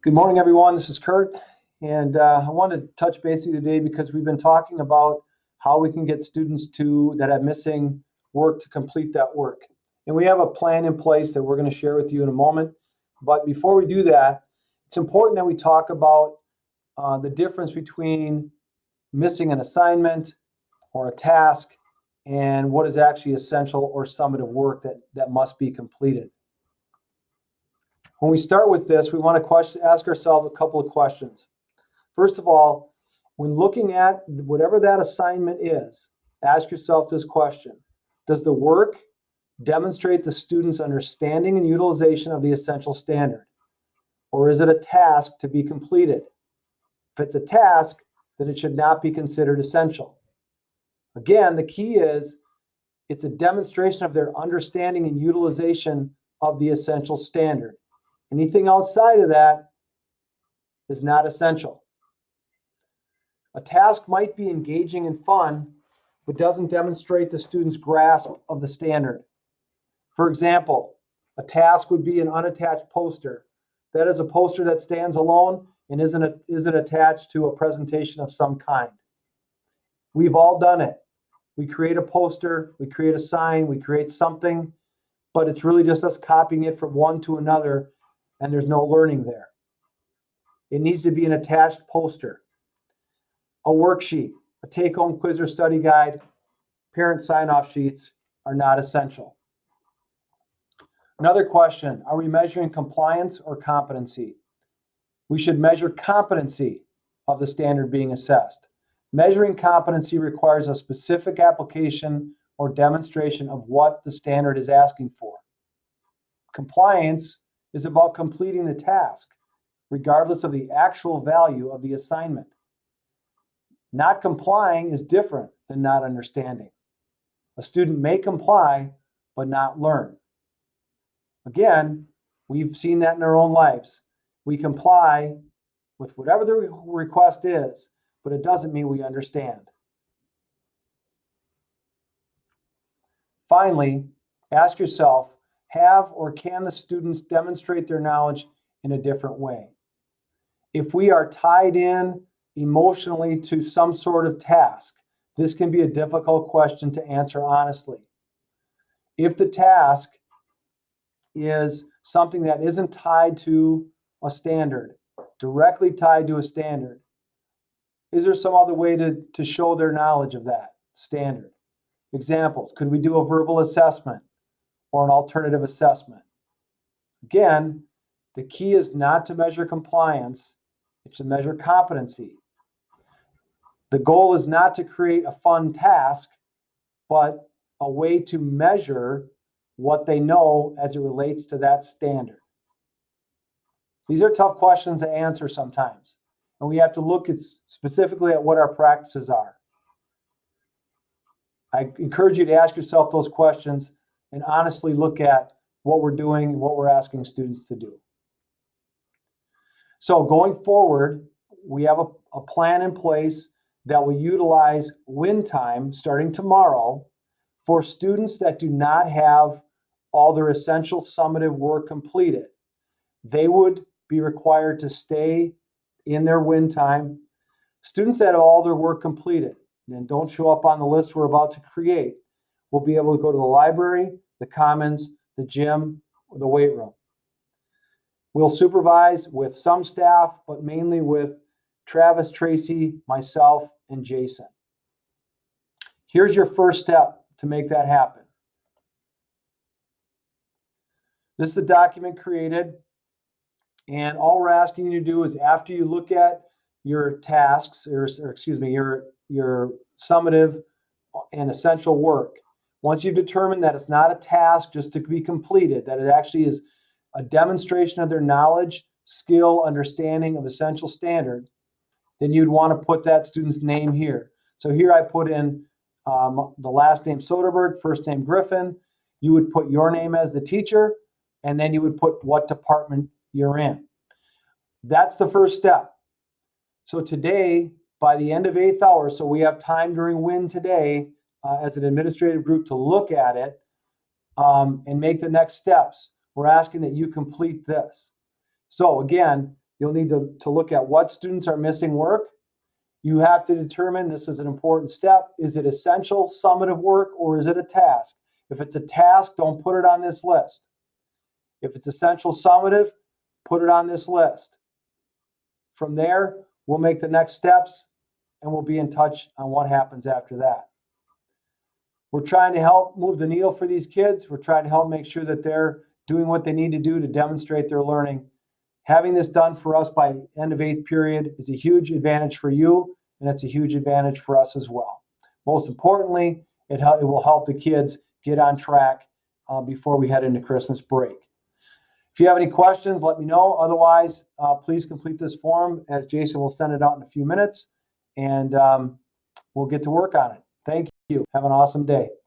Good morning, everyone. This is Kurt, and I wanted to touch base with you today because we've been talking about how we can get students that have missing work to complete that work. And we have a plan in place that we're going to share with you in a moment. But before we do that, it's important that we talk about the difference between missing an assignment or a task and what is actually essential or summative work that must be completed. When we start with this, we want to ask ourselves a couple of questions. First of all, when looking at whatever that assignment is, ask yourself this question. Does the work demonstrate the student's understanding and utilization of the essential standard? Or is it a task to be completed? If it's a task, then it should not be considered essential. Again, the key is it's a demonstration of their understanding and utilization of the essential standard. Anything outside of that is not essential. A task might be engaging and fun, but doesn't demonstrate the student's grasp of the standard. For example, a task would be an unattached poster. That is a poster that stands alone and isn't attached to a presentation of some kind. We've all done it. We create a poster, we create a sign, we create something, but it's really just us copying it from one to another, and there's no learning there. It needs to be an attached poster. A worksheet, a take-home quiz or study guide, parent sign-off sheets are not essential. Another question, are we measuring compliance or competency? We should measure competency of the standard being assessed. Measuring competency requires a specific application or demonstration of what the standard is asking for. Compliance is about completing the task, regardless of the actual value of the assignment. Not complying is different than not understanding. A student may comply, but not learn. Again, we've seen that in our own lives. We comply with whatever the request is, but it doesn't mean we understand. Finally, ask yourself, have or can the students demonstrate their knowledge in a different way? If we are tied in emotionally to some sort of task, this can be a difficult question to answer honestly. If the task is something that isn't tied to a standard, directly tied to a standard, is there some other way to show their knowledge of that standard? Examples, could we do a verbal assessment or an alternative assessment? Again, the key is not to measure compliance, it's to measure competency. The goal is not to create a fun task, but a way to measure what they know as it relates to that standard. These are tough questions to answer sometimes, and we have to look specifically at what our practices are. I encourage you to ask yourself those questions and honestly look at what we're doing and what we're asking students to do. So going forward, we have a plan in place that will utilize win time starting tomorrow for students that do not have all their essential summative work completed. They would be required to stay in their win time. Students that have all their work completed and don't show up on the list we're about to create will be able to go to the library, the commons, the gym, or the weight room. We'll supervise with some staff, but mainly with Travis, Tracy, myself, and Jason. Here's your first step to make that happen. This is a document created, and all we're asking you to do is after you look at your tasks, your summative and essential work, once you've determined that it's not a task just to be completed, that it actually is a demonstration of their knowledge, skill, understanding of essential standard, then you'd want to put that student's name here. So here I put in the last name Soderberg, first name Griffin. You would put your name as the teacher, and then you would put what department you're in. That's the first step. So today, by the end of 8th hour, so we have time during WIN today as an administrative group to look at it and make the next steps. We're asking that you complete this. So again, You'll need to look at what students are missing work. You have to determine, this is an important step, is it essential summative work or is it a task? If it's a task, don't put it on this list. If it's essential summative, put it on this list. From there, we'll make the next steps and we'll be in touch on what happens after that. We're trying to help move the needle for these kids. We're trying to help make sure that they're doing what they need to do to demonstrate their learning. Having this done for us by end of 8th period is a huge advantage for you, and it's a huge advantage for us as well. Most importantly, it will help the kids get on track before we head into Christmas break. If you have any questions, let me know. Otherwise, please complete this form as Jason will send it out in a few minutes, and we'll get to work on it. Thank you. Have an awesome day.